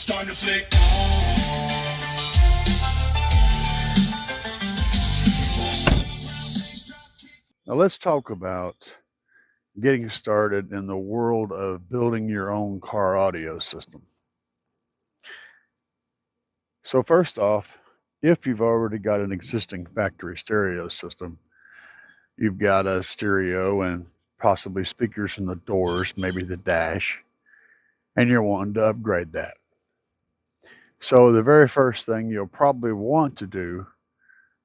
starting to flick. Now let's talk about getting started in the world of building your own car audio system. So first off, if you've already got an existing factory stereo system, you've got a stereo and possibly speakers in the doors, maybe the dash, and you're wanting to upgrade that. So the very first thing you'll probably want to do,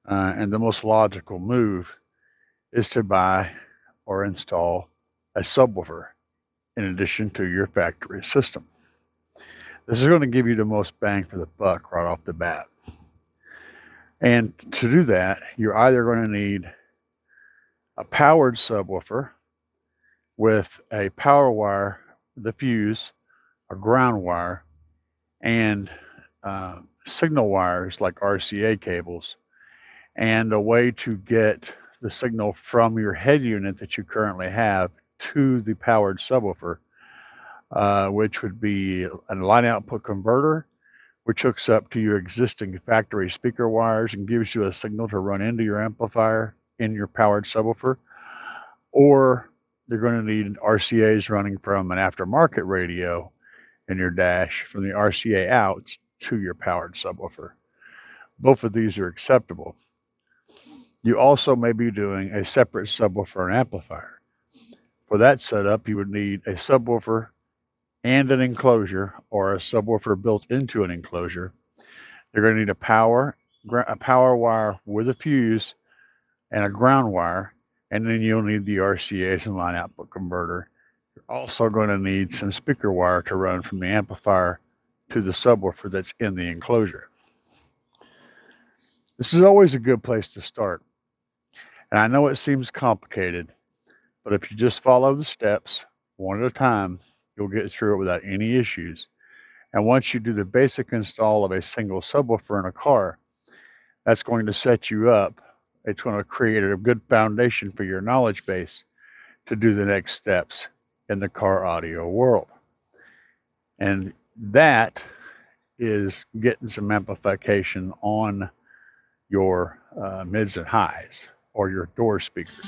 and the most logical move, is to buy or install a subwoofer in addition to your factory system. This is going to give you the most bang for the buck right off the bat. And to do that, you're either going to need a powered subwoofer with a power wire, the fuse, a ground wire, and signal wires like RCA cables, and a way to get the signal from your head unit that you currently have to the powered subwoofer, which would be a line output converter, which hooks up to your existing factory speaker wires and gives you a signal to run into your amplifier in your powered subwoofer. Or you're going to need RCAs running from an aftermarket radio in your dash from the RCA out to your powered subwoofer. Both of these are acceptable. You also may be doing a separate subwoofer and amplifier. For that setup, you would need a subwoofer and an enclosure, or a subwoofer built into an enclosure. You're going to need a power wire with a fuse and a ground wire, and then you'll need the RCAs and line output converter. You're also going to need some speaker wire to run from the amplifier to the subwoofer that's in the enclosure. This is always a good place to start. And I know it seems complicated, but if you just follow the steps one at a time, you'll get through it without any issues. And once you do the basic install of a single subwoofer in a car, that's going to set you up. It's going to create a good foundation for your knowledge base to do the next steps in the car audio world. And that is getting some amplification on your mids and highs, or your door speakers.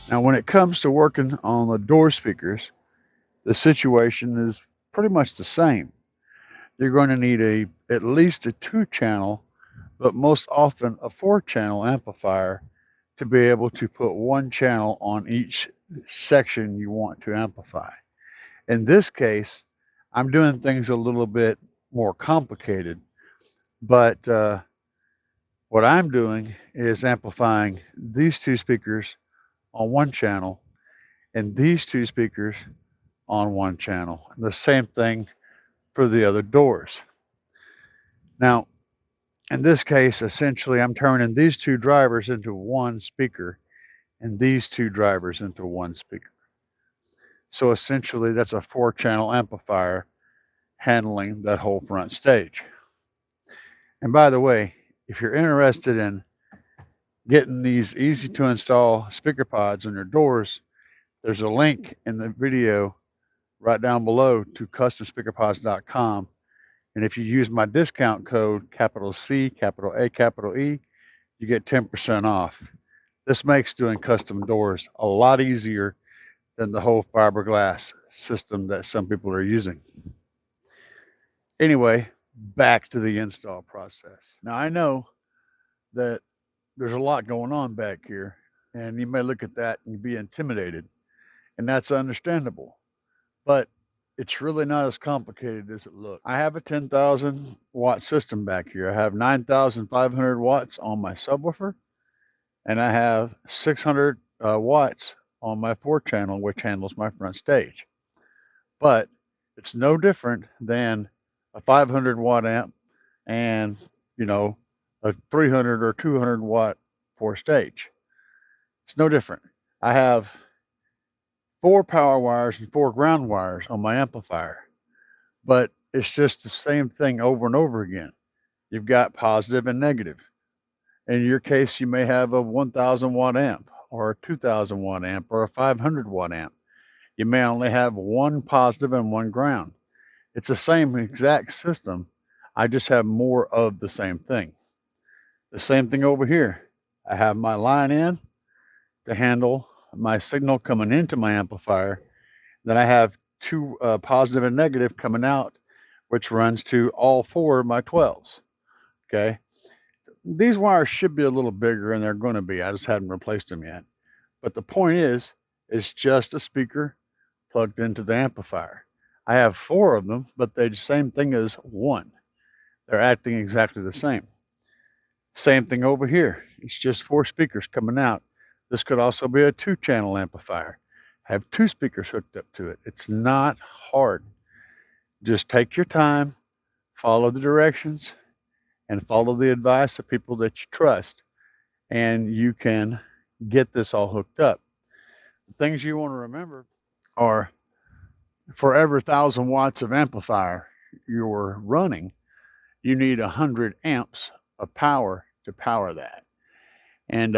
Now, when it comes to working on the door speakers, the situation is pretty much the same. You're going to need at least a 2-channel, but most often a 4-channel amplifier to be able to put 1 channel on each section you want to amplify. In this case, I'm doing things a little bit more complicated, but what I'm doing is amplifying these 2 speakers on 1 channel and these 2 speakers on 1 channel. And the same thing for the other doors. Now, in this case, essentially, I'm turning these 2 drivers into 1 speaker and these 2 drivers into 1 speaker. So essentially, that's a 4-channel amplifier handling that whole front stage. And by the way, if you're interested in getting these easy to install speaker pods on your doors, there's a link in the video right down below to customspeakerpods.com. And if you use my discount code, capital C, capital A, capital E, you get 10% off. This makes doing custom doors a lot easier than the whole fiberglass system that some people are using. Anyway, back to the install process. Now, I know that there's a lot going on back here, and you may look at that and be intimidated, and that's understandable, but it's really not as complicated as it looks. I have a 10,000 watt system back here. I have 9,500 watts on my subwoofer, and I have 600 watts on my 4-channel, which handles my front stage. But it's no different than a 500 watt amp and, you know, a 300 or 200 watt for stage. It's no different. I have 4 power wires and 4 ground wires on my amplifier, but it's just the same thing over and over again. You've got positive and negative. In your case, you may have a 1000 watt amp or a 2000 watt amp or a 500 watt amp. You may only have one positive and one ground. It's the same exact system. I just have more of the same thing. The same thing over here. I have my line in to handle my signal coming into my amplifier. Then I have 2 positive and negative coming out, which runs to all 4 of my 12s. Okay. These wires should be a little bigger, and they're going to be. I just haven't replaced them yet. But the point is, it's just a speaker plugged into the amplifier. I have 4 of them, but they're the same thing as one. They're acting exactly the same. Same thing over here. It's just 4 speakers coming out. This could also be a 2-channel amplifier. Have 2 speakers hooked up to it. It's not hard. Just take your time, follow the directions, and follow the advice of people that you trust, and you can get this all hooked up. The things you want to remember are, for every 1,000 watts of amplifier you're running, you need 100 amps of power to power that. And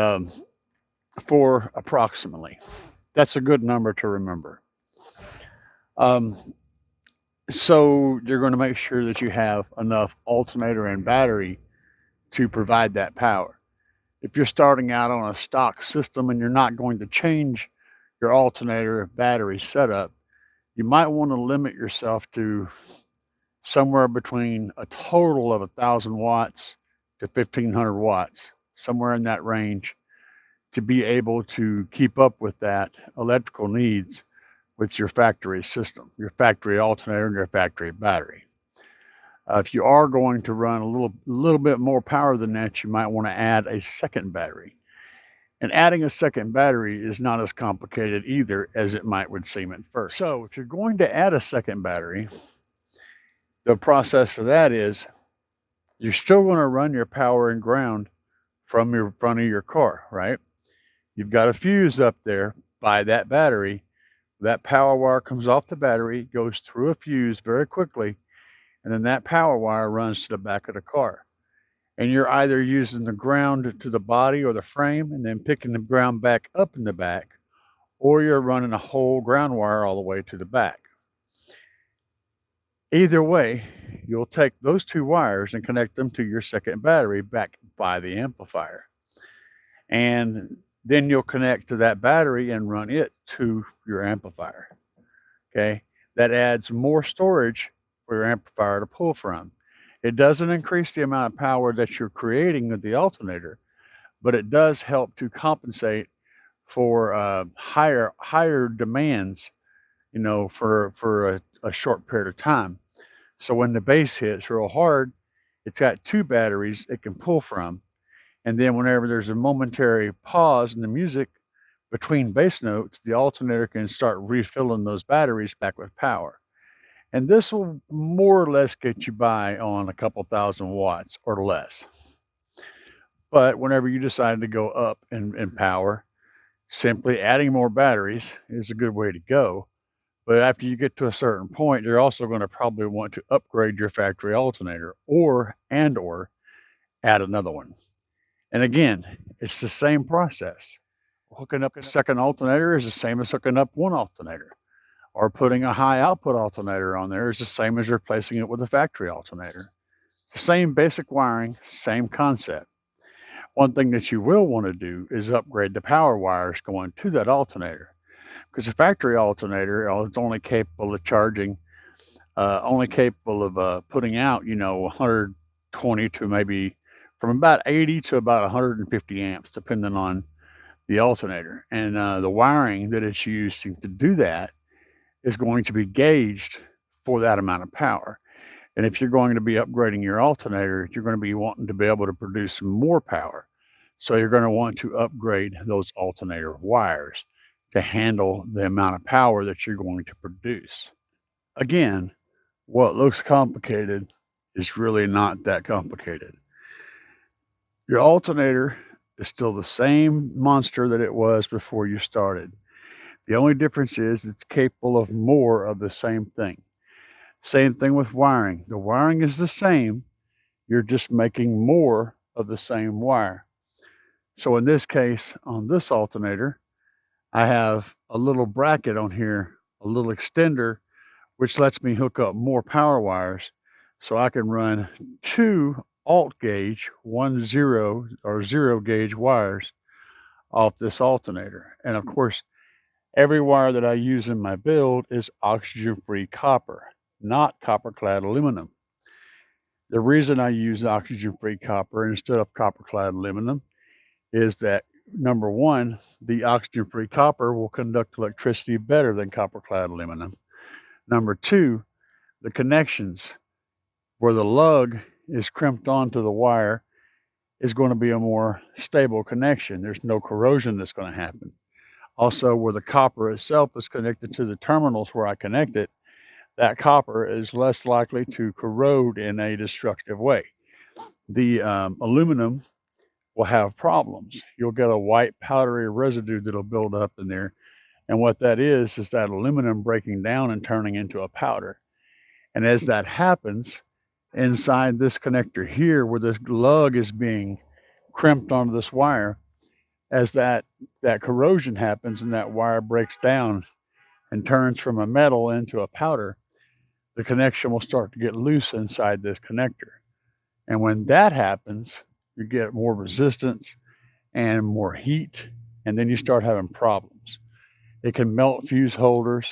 for approximately, that's a good number to remember. So you're going to make sure that you have enough alternator and battery to provide that power. If you're starting out on a stock system and you're not going to change your alternator battery setup, you might want to limit yourself to somewhere between a total of 1,000 watts to 1,500 watts, somewhere in that range, to be able to keep up with that electrical needs with your factory system, your factory alternator and your factory battery. If you are going to run a little bit more power than that, you might want to add a second battery. And adding a second battery is not as complicated either as it would seem at first. So if you're going to add a second battery, the process for that is you're still going to run your power and ground from your front of your car, right? You've got a fuse up there by that battery. That power wire comes off the battery, goes through a fuse very quickly, and then that power wire runs to the back of the car. And you're either using the ground to the body or the frame and then picking the ground back up in the back, or you're running a whole ground wire all the way to the back. Either way, you'll take those 2 wires and connect them to your second battery back by the amplifier. And then you'll connect to that battery and run it to your amplifier. Okay, that adds more storage for your amplifier to pull from. It doesn't increase the amount of power that you're creating with the alternator, but it does help to compensate for higher demands, you know, for a short period of time. So when the bass hits real hard, it's got 2 batteries it can pull from. And then whenever there's a momentary pause in the music between bass notes, the alternator can start refilling those batteries back with power. And this will more or less get you by on a couple thousand watts or less. But whenever you decide to go up in power, simply adding more batteries is a good way to go. But after you get to a certain point, you're also going to probably want to upgrade your factory alternator or add another one. And again, it's the same process. Hooking up a second alternator is the same as hooking up one alternator. Or putting a high output alternator on there is the same as replacing it with a factory alternator. The same basic wiring, same concept. One thing that you will want to do is upgrade the power wires going to that alternator, because the factory alternator is only capable of charging, only capable of putting out, 120 to maybe from about 80 to about 150 amps, depending on the alternator. And the wiring that it's using to do that is going to be gauged for that amount of power. And if you're going to be upgrading your alternator, you're going to be wanting to be able to produce more power. So you're going to want to upgrade those alternator wires to handle the amount of power that you're going to produce. Again, what looks complicated is really not that complicated. Your alternator is still the same monster that it was before you started. The only difference is it's capable of more of the same thing. Same thing with wiring. The wiring is the same. You're just making more of the same wire. So in this case, on this alternator, I have a little bracket on here, a little extender, which lets me hook up more power wires. So I can run 2 alt gauge, 1 0 or 0 gauge wires off this alternator. And of course, every wire that I use in my build is oxygen-free copper, not copper-clad aluminum. The reason I use oxygen-free copper instead of copper-clad aluminum is that, number one, the oxygen-free copper will conduct electricity better than copper-clad aluminum. Number two, the connections where the lug is crimped onto the wire is going to be a more stable connection. There's no corrosion that's going to happen. Also, where the copper itself is connected to the terminals where I connect it, that copper is less likely to corrode in a destructive way. The aluminum will have problems. You'll get a white powdery residue that'll build up in there. And what that is that aluminum breaking down and turning into a powder. And as that happens, inside this connector here, where the lug is being crimped onto this wire, as that corrosion happens and that wire breaks down and turns from a metal into a powder, the connection will start to get loose inside this connector. And when that happens, you get more resistance and more heat, and then you start having problems. It can melt fuse holders.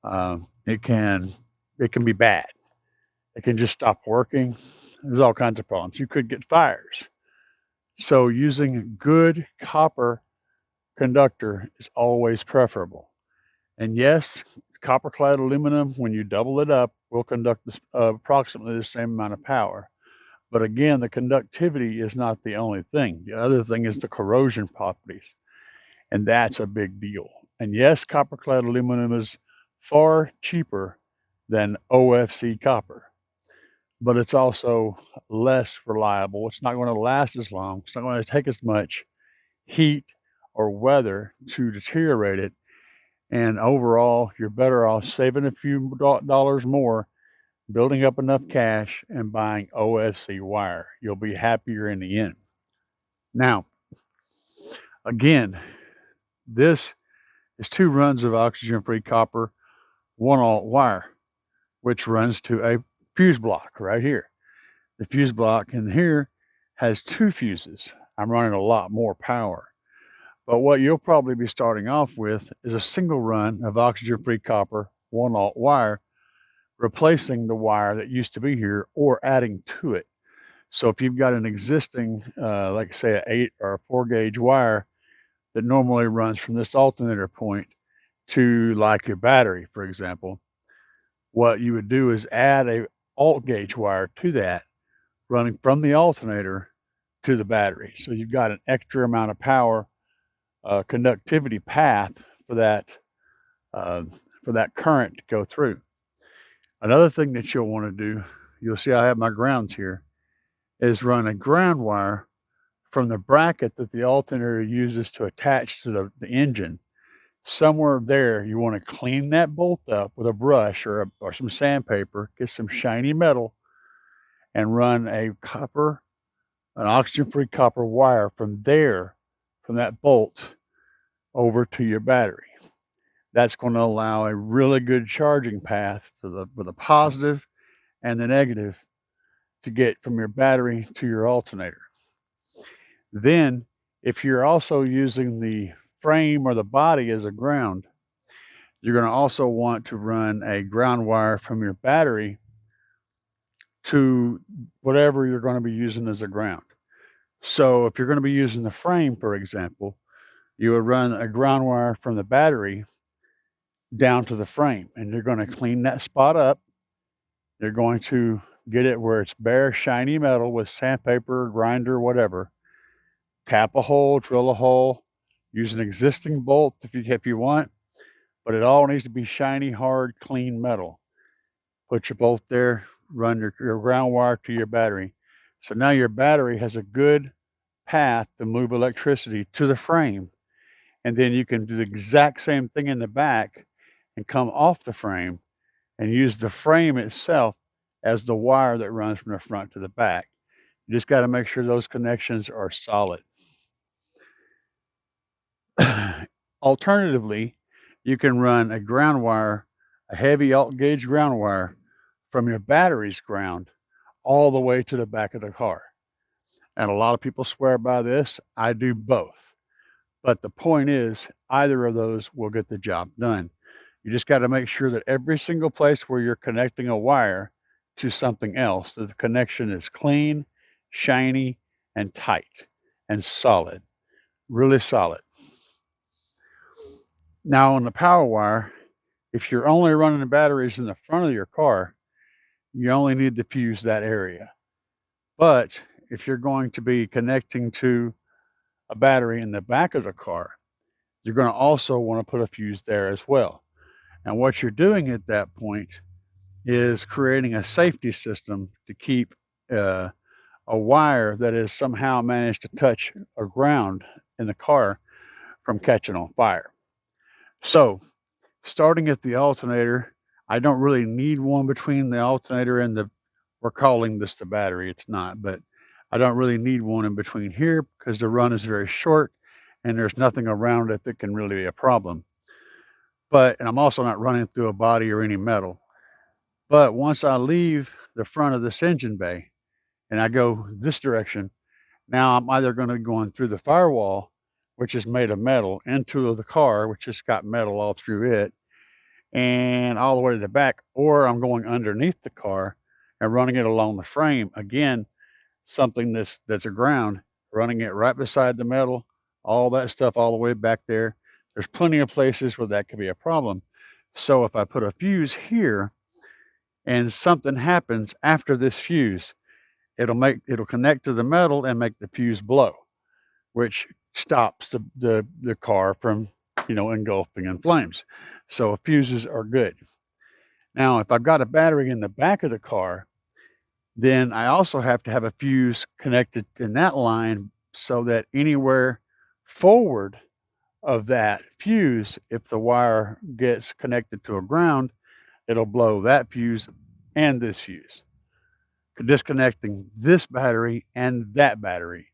It can be bad. It can just stop working. There's all kinds of problems. You could get fires. So using good copper conductor is always preferable. And yes, copper-clad aluminum, when you double it up, will conduct approximately the same amount of power. But again, the conductivity is not the only thing. The other thing is the corrosion properties, and that's a big deal. And yes, copper-clad aluminum is far cheaper than OFC copper, but it's also less reliable. It's not going to last as long. It's not going to take as much heat or weather to deteriorate it. And overall, you're better off saving a few dollars more, building up enough cash, and buying OFC wire. You'll be happier in the end. Now, again, this is 2 runs of oxygen-free copper, 1 alt wire, which runs to a fuse block right here. The fuse block in here has 2 fuses. I'm running a lot more power. But what you'll probably be starting off with is a single run of oxygen-free copper, 1 alt wire, replacing the wire that used to be here or adding to it. So if you've got an existing, like say an 8 or a 4 gauge wire that normally runs from this alternator point to like your battery, for example, what you would do is add a alt gauge wire to that, running from the alternator to the battery. So you've got an extra amount of power conductivity path for that current to go through. Another thing that you'll want to do, you'll see I have my grounds here, is run a ground wire from the bracket that the alternator uses to attach to the engine. Somewhere there, you want to clean that bolt up with a brush or some sandpaper, get some shiny metal, and run an oxygen-free copper wire from that bolt over to your battery. That's going to allow a really good charging path for the positive and the negative to get from your battery to your alternator. Then, if you're also using the frame or the body as a ground, you're going to also want to run a ground wire from your battery to whatever you're going to be using as a ground. So if you're going to be using the frame, for example, you would run a ground wire from the battery down to the frame, and you're going to clean that spot up. You're going to get it where it's bare, shiny metal with sandpaper, grinder, whatever. Tap a hole, drill a hole, use an existing bolt if you want, but it all needs to be shiny, hard, clean metal. Put your bolt there, run your ground wire to your battery. So now your battery has a good path to move electricity to the frame. And then you can do the exact same thing in the back and come off the frame and use the frame itself as the wire that runs from the front to the back. You just got to make sure those connections are solid. Alternatively, you can run a ground wire, a heavy alt gauge ground wire from your battery's ground all the way to the back of the car. And a lot of people swear by this. I do both. But the point is, either of those will get the job done. You just got to make sure that every single place where you're connecting a wire to something else, that the connection is clean, shiny, and tight and solid, really solid. Now on the power wire, if you're only running the batteries in the front of your car, you only need to fuse that area. But if you're going to be connecting to a battery in the back of the car, you're going to also want to put a fuse there as well. And what you're doing at that point is creating a safety system to keep a wire that has somehow managed to touch a ground in the car from catching on fire. So, starting at the alternator, I don't really need one between the alternator and we're calling this the battery, it's not, but I don't really need one in between here because the run is very short and there's nothing around it that can really be a problem. And I'm also not running through a body or any metal. But once I leave the front of this engine bay and I go this direction, now I'm either going to be going through the firewall, which is made of metal, into the car, which has got metal all through it, and all the way to the back, or I'm going underneath the car and running it along the frame. Again, something that's a ground, running it right beside the metal, all that stuff all the way back there. There's plenty of places where that could be a problem. So if I put a fuse here and something happens after this fuse, it'll connect to the metal and make the fuse blow, which stops the car from engulfing in flames. So fuses are good. Now, if I've got a battery in the back of the car, then I also have to have a fuse connected in that line so that anywhere forward of that fuse, if the wire gets connected to a ground, it'll blow that fuse and this fuse, disconnecting this battery and that battery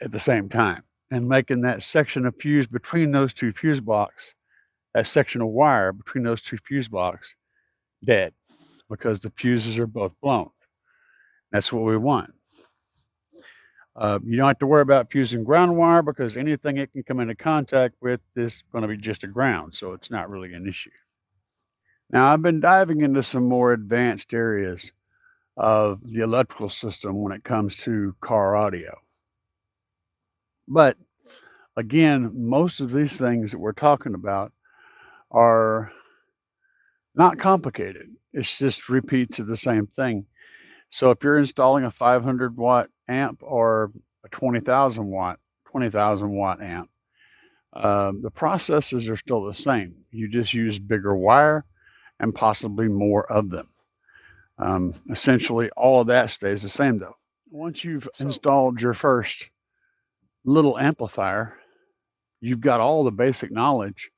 at the same time and making that section of fuse between those two fuse blocks, that section of wire between those two fuse blocks, dead because the fuses are both blown. That's what we want. You don't have to worry about fusing ground wire because anything it can come into contact with is going to be just a ground, so it's not really an issue. Now, I've been diving into some more advanced areas of the electrical system when it comes to car audio. But again, most of these things that we're talking about are not complicated. It's just repeats of the same thing. So if you're installing a 500 watt amp or a 20,000 watt amp, the processes are still the same. You just use bigger wire and possibly more of them. Essentially, all of that stays the same though. Once you've installed your first little amplifier, you've got all the basic knowledge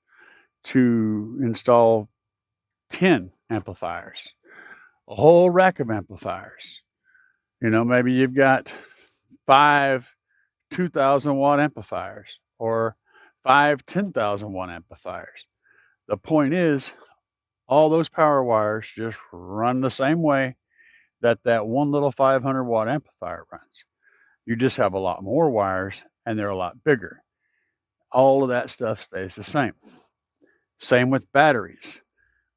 to install 10 amplifiers, a whole rack of amplifiers. Maybe you've got 5 2,000 watt amplifiers or 5 10,000 watt amplifiers. The point is, all those power wires just run the same way that one little 500 watt amplifier runs. You just have a lot more wires and they're a lot bigger. All of that stuff stays the same. Same with batteries.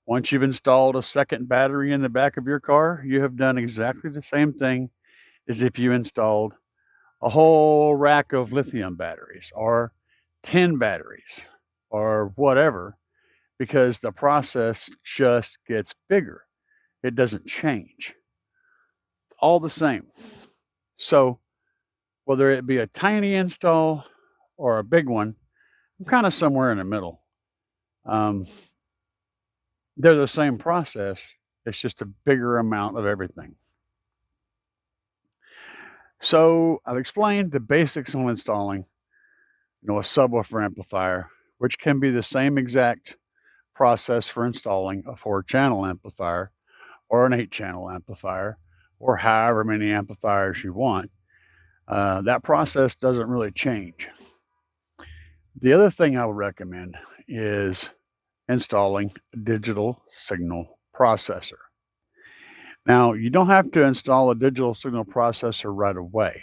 Once you've installed a second battery in the back of your car, you have done exactly the same thing as if you installed a whole rack of lithium batteries or 10 batteries or whatever, because the process just gets bigger. It doesn't change. It's all the same. So whether it be a tiny install or a big one, I'm kind of somewhere in the middle. They're the same process, It's just a bigger amount of everything. So I've explained the basics on installing, a subwoofer amplifier, which can be the same exact process for installing a 4-channel amplifier or an 8-channel amplifier or however many amplifiers you want. That process doesn't really change. The other thing I would recommend is installing a digital signal processor. Now, you don't have to install a digital signal processor right away,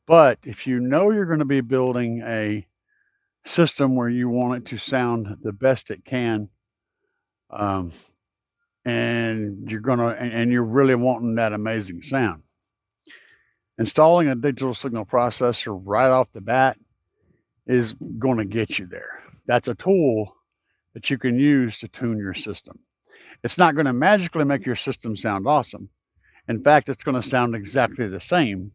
but if you know you're going to be building a system where you want it to sound the best it can, um, and you're really wanting that amazing sound, installing a digital signal processor right off the bat is going to get you there. That's a tool that you can use to tune your system. It's not going to magically make your system sound awesome. In fact, it's going to sound exactly the same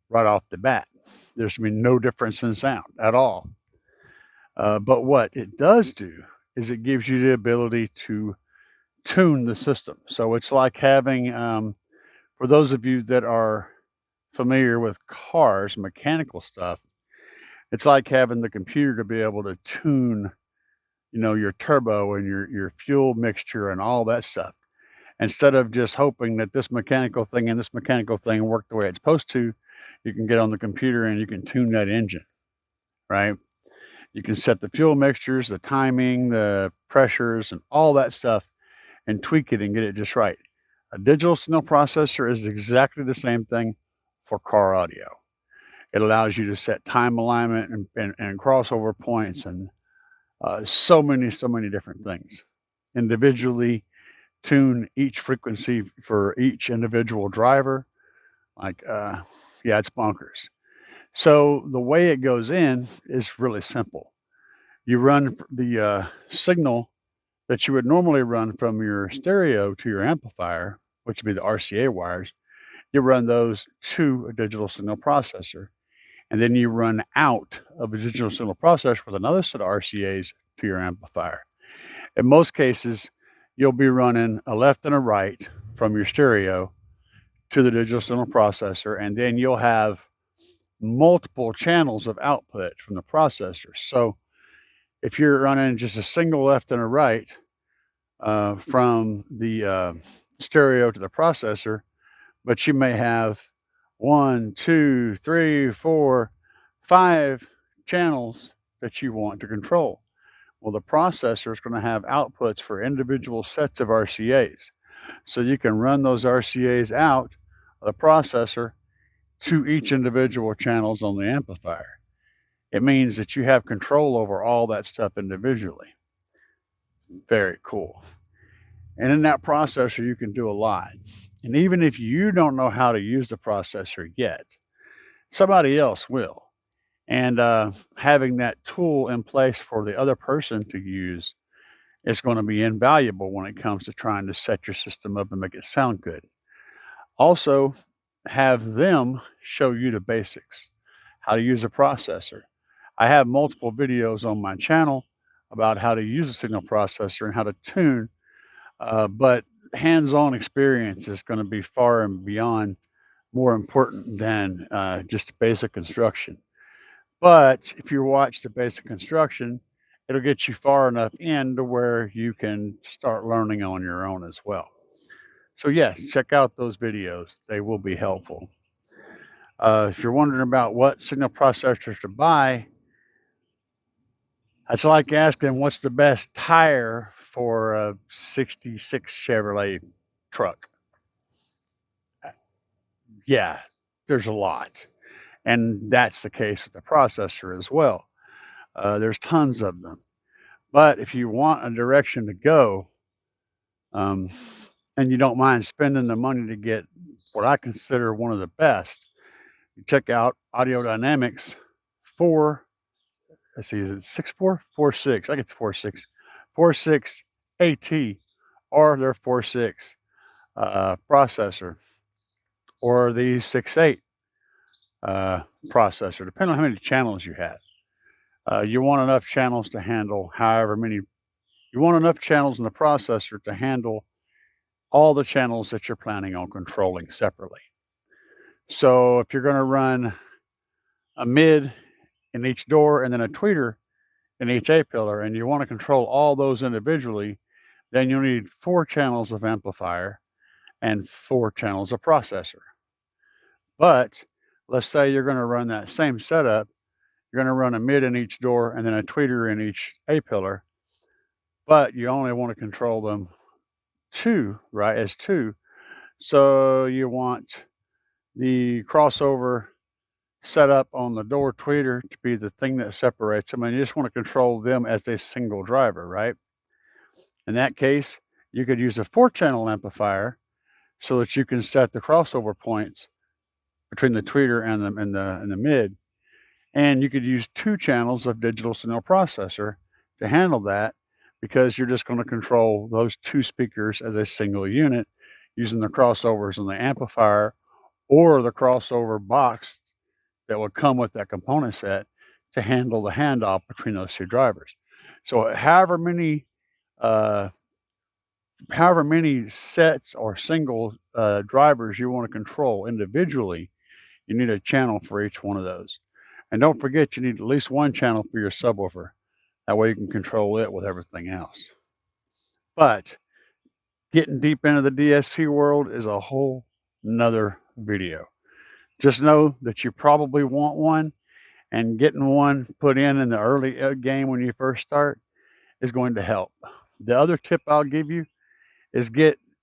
right off the bat. There's going to be no difference in sound at all. But what it does do is it gives you the ability to tune the system. So it's like having, for those of you that are familiar with cars, mechanical stuff, it's like having the computer to be able to tune, your turbo and your fuel mixture and all that stuff. Instead of just hoping that this mechanical thing and this mechanical thing work the way it's supposed to, you can get on the computer and you can tune that engine, right? You can set the fuel mixtures, the timing, the pressures, and all that stuff and tweak it and get it just right. A digital signal processor is exactly the same thing for car audio. It allows you to set time alignment and crossover points and so many different things. Individually tune each frequency for each individual driver. It's bonkers. So the way it goes in is really simple. You run the signal that you would normally run from your stereo to your amplifier, which would be the RCA wires. You run those to a digital signal processor, and then you run out of a digital signal processor with another set of RCAs to your amplifier. In most cases, you'll be running a left and a right from your stereo to the digital signal processor, and then you'll have multiple channels of output from the processor. So if you're running just a single left and a right from the stereo to the processor, but you may have 1, 2, 3, 4, 5 channels that you want to control. Well, the processor is going to have outputs for individual sets of RCAs. So you can run those RCAs out of the processor to each individual channels on the amplifier. It means that you have control over all that stuff individually. Very cool. And in that processor, you can do a lot. And even if you don't know how to use the processor yet, somebody else will. And having that tool in place for the other person to use is going to be invaluable when it comes to trying to set your system up and make it sound good. Also, have them show you the basics, how to use a processor. I have multiple videos on my channel about how to use a signal processor and how to tune, but hands-on experience is going to be far and beyond more important than just basic instruction. But if you watch the basic instruction, it'll get you far enough in to where you can start learning on your own as well. So yes, check out those videos. They will be helpful. If you're wondering about what signal processors to buy, that's like asking what's the best tire for a 66 Chevrolet truck. Yeah, there's a lot. And that's the case with the processor as well. There's tons of them. But if you want a direction to go, and you don't mind spending the money to get what I consider one of the best, you check out Audio Dynamics 4. Let's see, is it 6.4? 4.6. I think it's 4.6. 4.6 AT or their 4.6 processor or the 6.8 processor, depending on how many channels you have. You want enough channels to handle however many. You want enough channels in the processor to handle all the channels that you're planning on controlling separately. So if you're going to run a mid in each door and then a tweeter in each A-pillar, and you want to control all those individually, then you'll need 4 channels of amplifier and 4 channels of processor. But let's say you're going to run that same setup. You're going to run a mid in each door and then a tweeter in each A-pillar, but you only want to control them 2, right, as 2. So you want the crossover set up on the door tweeter to be the thing that separates them, and you just want to control them as a single driver, right? In that case, you could use a 4-channel amplifier so that you can set the crossover points between the tweeter and the mid, and you could use 2 channels of digital signal processor to handle that, because you're just going to control those 2 speakers as a single unit using the crossovers on the amplifier or the crossover box that would come with that component set to handle the handoff between those 2 drivers. So however many sets or single drivers you want to control individually, you need a channel for each one of those. And don't forget, you need at least 1 channel for your subwoofer. That way you can control it with everything else. But getting deep into the DSP world is a whole nother video. Just know that you probably want one, and getting one put in the early game when you first start is going to help. The other tip I'll give you is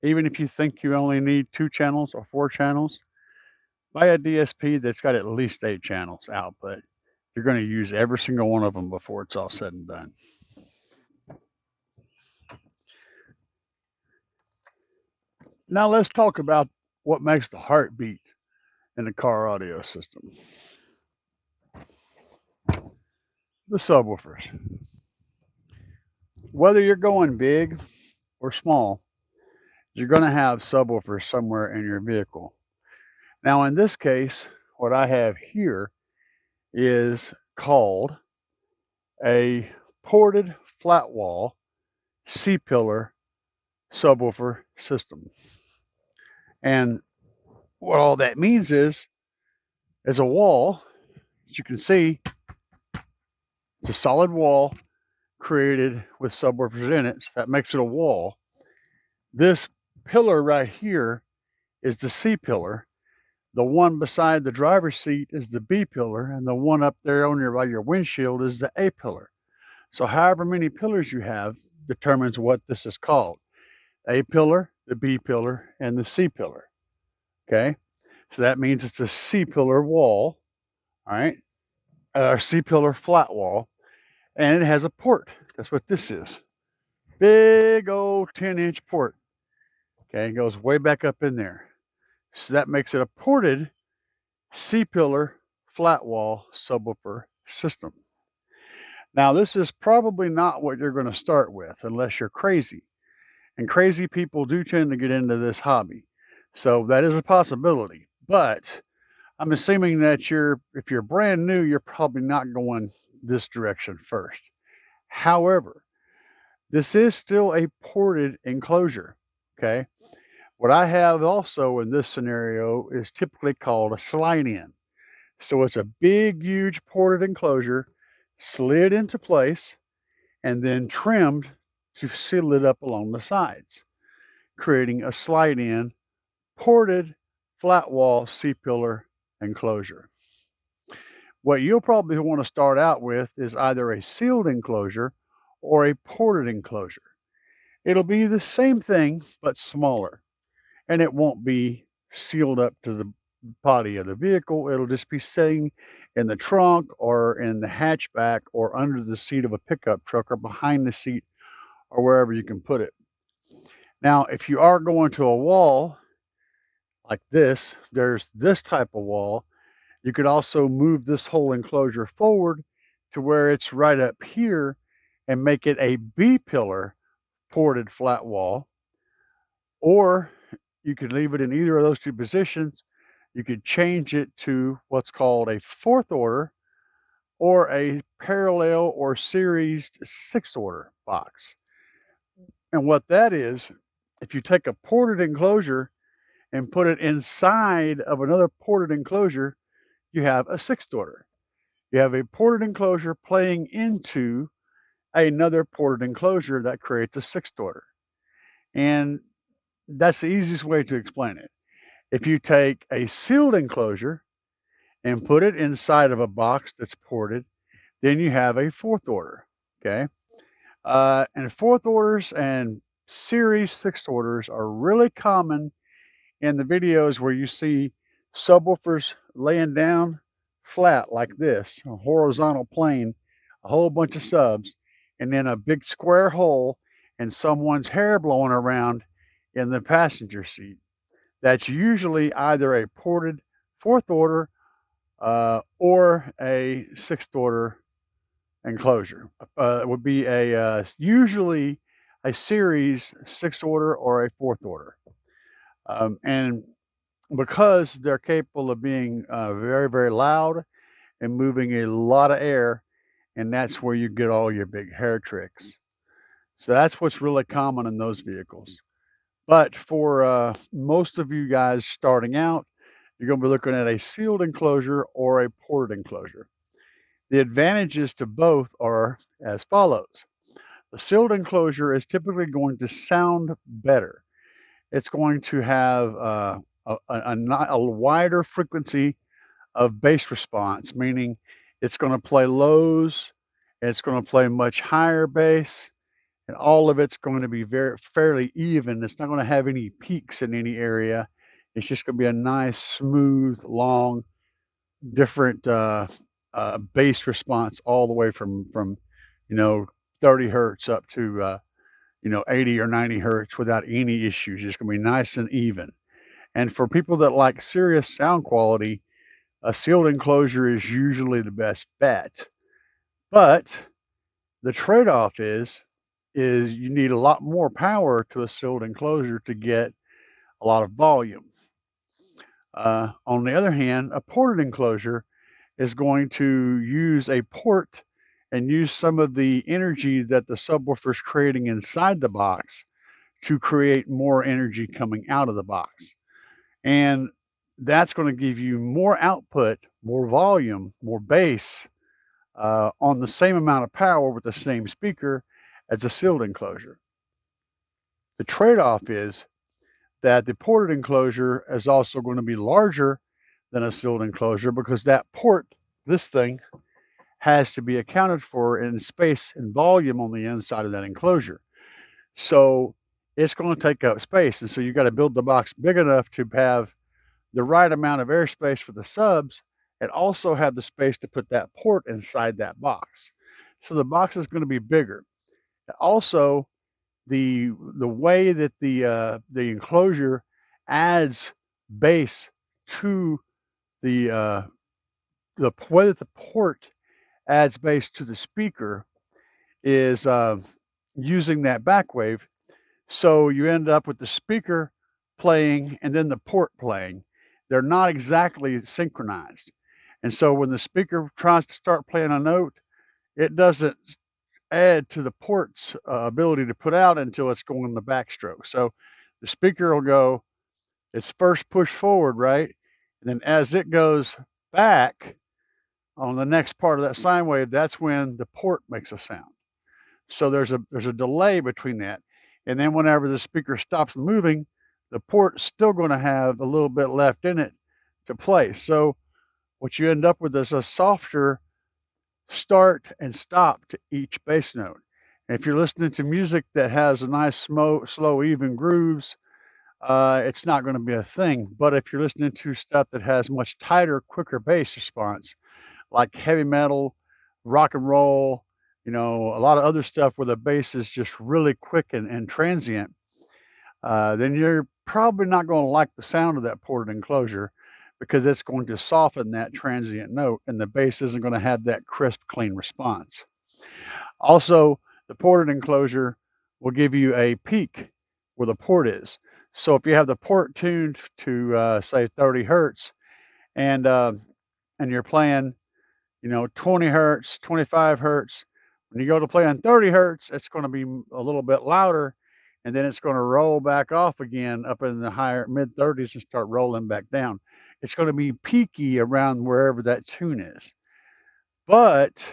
even if you think you only need 2 channels or 4 channels, buy a DSP that's got at least 8 channels output. You're going to use every single one of them before it's all said and done. Now let's talk about what makes the heart beat in the car audio system. The subwoofers. Whether you're going big or small, you're going to have subwoofers somewhere in your vehicle. Now in this case, what I have here is called a ported flat wall C-pillar subwoofer system. And what all that means is a wall, as you can see, it's a solid wall created with subwoofers in it. So that makes it a wall. This pillar right here is the C pillar. The one beside the driver's seat is the B pillar, and the one up there by your windshield is the A pillar. So however many pillars you have determines what this is called. A pillar, the B pillar, and the C pillar. Okay, so that means it's a C pillar wall, all right, a C pillar flat wall, and it has a port. That's what this is. Big old 10-inch port. Okay, it goes way back up in there. So that makes it a ported C pillar flat wall subwoofer system. Now, this is probably not what you're going to start with unless you're crazy. And crazy people do tend to get into this hobby. So that is a possibility. But I'm assuming that if you're brand new, you're probably not going this direction first. However, this is still a ported enclosure, okay? What I have also in this scenario is typically called a slide-in. So it's a big, huge ported enclosure, slid into place, and then trimmed to seal it up along the sides, creating a slide-in ported flat wall C-pillar enclosure. What you'll probably want to start out with is either a sealed enclosure or a ported enclosure. It'll be the same thing, but smaller, and it won't be sealed up to the body of the vehicle. It'll just be sitting in the trunk or in the hatchback or under the seat of a pickup truck or behind the seat or wherever you can put it. Now, if you are going to a wall like this, there's this type of wall. You could also move this whole enclosure forward to where it's right up here and make it a B pillar ported flat wall, or you could leave it in either of those 2 positions. You could change it to what's called a 4th order or a parallel or series 6th order box. And what that is if you take a ported enclosure and put it inside of another ported enclosure, you have a sixth order. You have a ported enclosure playing into another ported enclosure that creates a sixth order. And that's the easiest way to explain it. If you take a sealed enclosure and put it inside of a box that's ported, then you have a fourth order. Okay. And fourth orders and series sixth orders are really common in the videos where you see subwoofers laying down flat like this, a horizontal plane, a whole bunch of subs, and then a big square hole and someone's hair blowing around in the passenger seat. That's usually either a ported fourth order or a sixth order enclosure. It would be a usually a series sixth order or a fourth order. And because they're capable of being very, very loud and moving a lot of air, and that's where you get all your big hair tricks. So that's what's really common in those vehicles. But for most of you guys starting out, you're going to be looking at a sealed enclosure or a ported enclosure. The advantages to both are as follows. The sealed enclosure is typically going to sound better. It's going to have a wider frequency of bass response, meaning it's going to play lows, it's going to play much higher bass, and all of it's going to be fairly even. It's not going to have any peaks in any area. It's just going to be a nice, smooth, long, different bass response all the way from 30 hertz up to 80 or 90 hertz without any issues. It's going to be nice and even. And for people that like serious sound quality, a sealed enclosure is usually the best bet. But the trade-off is you need a lot more power to a sealed enclosure to get a lot of volume. On the other hand, a ported enclosure is going to use a port and use some of the energy that the subwoofer is creating inside the box to create more energy coming out of the box. And that's going to give you more output, more volume, more bass on the same amount of power with the same speaker as a sealed enclosure. The trade-off is that the ported enclosure is also going to be larger than a sealed enclosure because that port, this thing, has to be accounted for in space and volume on the inside of that enclosure. So it's going to take up space. And so you got to build the box big enough to have the right amount of airspace for the subs and also have the space to put that port inside that box. So the box is going to be bigger. Also, the way that the enclosure adds bass to the way that the port adds bass to the speaker is using that back wave. So you end up with the speaker playing and then the port playing. They're not exactly synchronized. And so when the speaker tries to start playing a note, it doesn't add to the port's ability to put out until it's going in the backstroke. So the speaker will go, it's first pushed forward, right? And then as it goes back on the next part of that sine wave, that's when the port makes a sound. So there's a delay between that. And then whenever the speaker stops moving, the port's still going to have a little bit left in it to play. So what you end up with is a softer start and stop to each bass note. And if you're listening to music that has a nice slow even grooves, it's not going to be a thing. But if you're listening to stuff that has much tighter, quicker bass response, like heavy metal, rock and roll, a lot of other stuff where the bass is just really quick and transient, then you're probably not going to like the sound of that ported enclosure because it's going to soften that transient note and the bass isn't going to have that crisp, clean response. Also, the ported enclosure will give you a peak where the port is. So if you have the port tuned to say 30 hertz and you're playing 20 hertz, 25 hertz, when you go to play on 30 hertz, it's going to be a little bit louder. and then it's going to roll back off again up in the higher mid 30s and start rolling back down. It's going to be peaky around wherever that tune is. But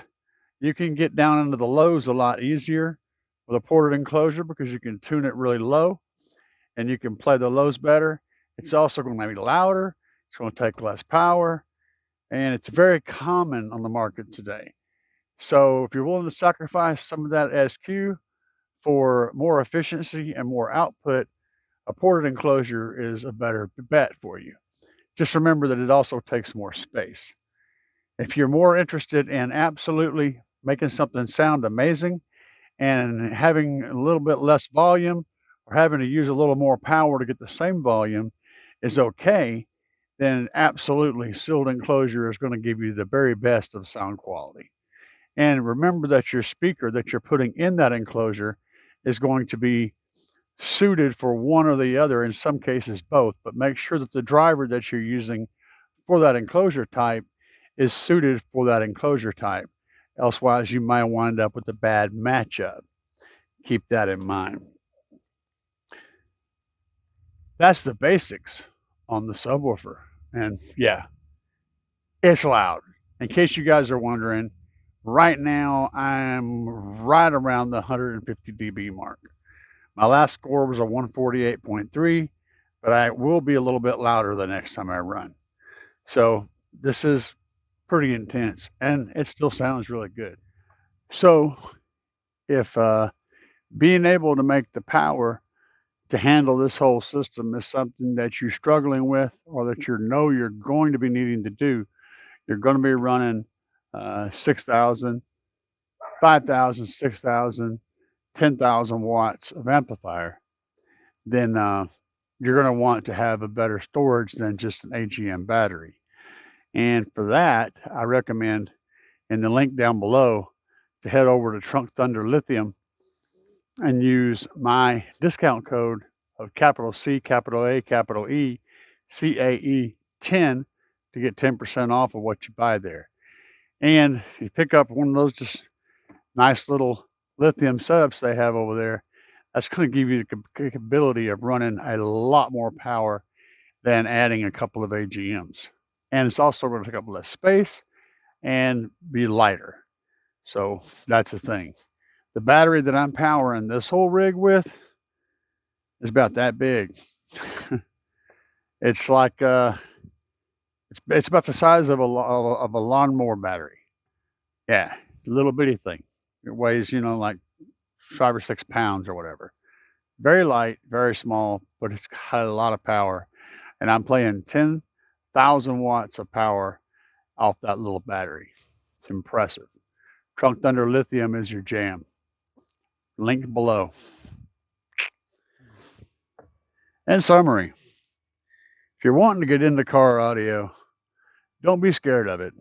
you can get down into the lows a lot easier with a ported enclosure because you can tune it really low and you can play the lows better. It's also going to be louder. It's going to take less power, and it's very common on the market today. So if you're willing to sacrifice some of that SQ for more efficiency and more output, a ported enclosure is a better bet for you. Just remember that it also takes more space. If you're more interested in absolutely making something sound amazing and having a little bit less volume or having to use a little more power to get the same volume is okay, then absolutely sealed enclosure is going to give you the very best of sound quality. And remember that your speaker that you're putting in that enclosure is going to be suited for one or the other, in some cases both, but make sure that the driver that you're using for that enclosure type is suited for that enclosure type. Elsewise, you might wind up with a bad matchup. Keep that in mind. That's the basics on the subwoofer. And yeah, it's loud. In case you guys are wondering, right now I'm right around the 150 dB mark. My last score was a 148.3, but I will be a little bit louder the next time I run. So this is pretty intense, and it still sounds really good. So if being able to make the power to handle this whole system is something that you're struggling with or that you know you're going to be needing to do, you're going to be running 6,000, 5,000, 6,000, 10,000 watts of amplifier, then you're going to want to have a better storage than just an AGM battery. And for that, I recommend in the link down below to head over to Trunk Thunder Lithium and use my discount code of capital C, capital A, capital E, CAE 10 to get 10% off of what you buy there. And if you pick up one of those just nice little lithium setups they have over there, that's going to give you the capability of running a lot more power than adding a couple of AGMs. And it's also going to take up less space and be lighter. So that's the thing. The battery that I'm powering this whole rig with is about that big. It's like it's about the size of a lawnmower battery. Yeah, it's a little bitty thing. It weighs, like 5 or 6 pounds or whatever. Very light, very small, but it's got a lot of power. And I'm playing 10,000 watts of power off that little battery. It's impressive. Trunk Thunder Lithium is your jam. Link below. In summary, if you're wanting to get into car audio, don't be scared of it.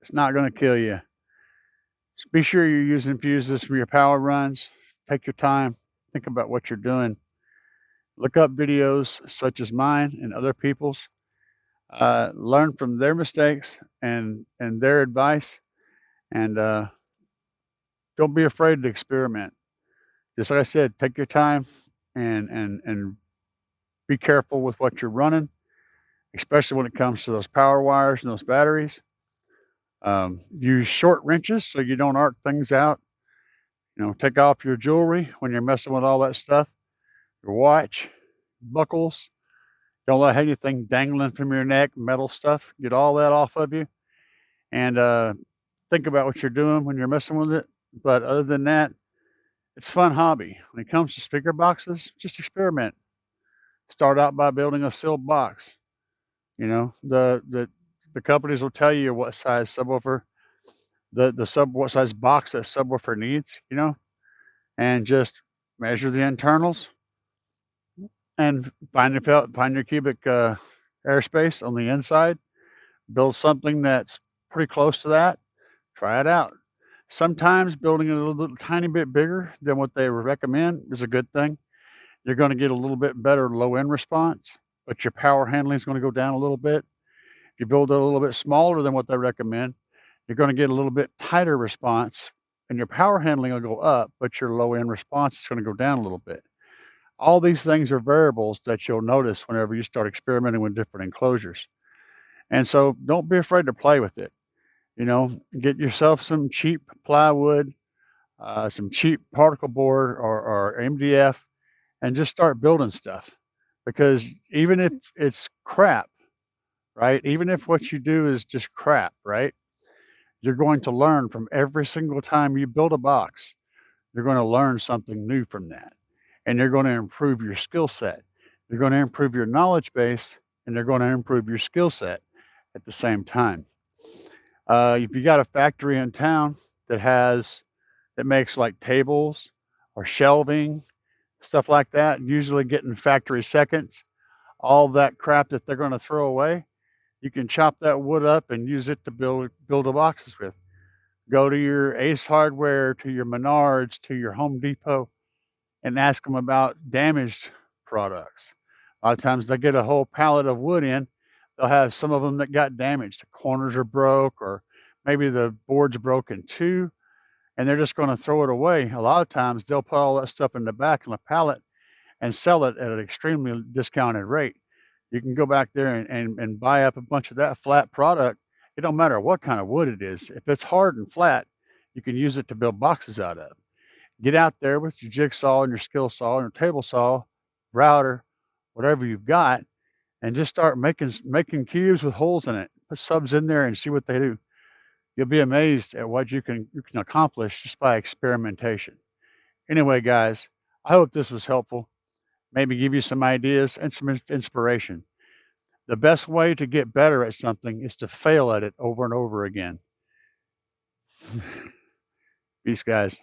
It's not going to kill you. Just be sure you're using fuses for your power runs. Take your time. Think about what you're doing. Look up videos such as mine and other people's. Learn from their mistakes and their advice. And don't be afraid to experiment. Just like I said, take your time and be careful with what you're running, especially when it comes to those power wires and those batteries. Use short wrenches so you don't arc things out. Take off your jewelry when you're messing with all that stuff. Your watch, buckles. Don't let anything dangling from your neck, metal stuff. Get all that off of you. And think about what you're doing when you're messing with it. But other than that, it's a fun hobby. When it comes to speaker boxes, just experiment. Start out by building a sealed box. The companies will tell you what size subwoofer, what size box that subwoofer needs, and just measure the internals and find your cubic airspace on the inside. Build something that's pretty close to that. Try it out. Sometimes building it a little tiny bit bigger than what they recommend is a good thing. You're going to get a little bit better low end response, but your power handling is going to go down a little bit. If you build it a little bit smaller than what they recommend, you're going to get a little bit tighter response, and your power handling will go up, but your low end response is going to go down a little bit. All these things are variables that you'll notice whenever you start experimenting with different enclosures. And so don't be afraid to play with it. You know, get yourself some cheap plywood, some cheap particle board or MDF, and just start building stuff. Because even if it's crap, right? Even if what you do is just crap, right? You're going to learn from every single time you build a box. You're going to learn something new from that. And you're going to improve your skill set. You're going to improve your knowledge base and you're going to improve your skill set at the same time. If you got a factory in town that makes like tables or shelving, stuff like that, usually getting factory seconds, all that crap that they're going to throw away, you can chop that wood up and use it to build a boxes with. Go to your Ace Hardware, to your Menards, to your Home Depot, and ask them about damaged products. A lot of times they get a whole pallet of wood in. They'll have some of them that got damaged. The corners are broke, or maybe the board's broken too, and they're just going to throw it away. A lot of times they'll put all that stuff in the back on a pallet and sell it at an extremely discounted rate. You can go back there and buy up a bunch of that flat product. It don't matter what kind of wood it is. If it's hard and flat, you can use it to build boxes out of. Get out there with your jigsaw and your skill saw and your table saw, router, whatever you've got, and just start making cubes with holes in it. Put subs in there and see what they do. You'll be amazed at what you can accomplish just by experimentation. Anyway, guys, I hope this was helpful. Maybe give you some ideas and some inspiration. The best way to get better at something is to fail at it over and over again. Peace, guys.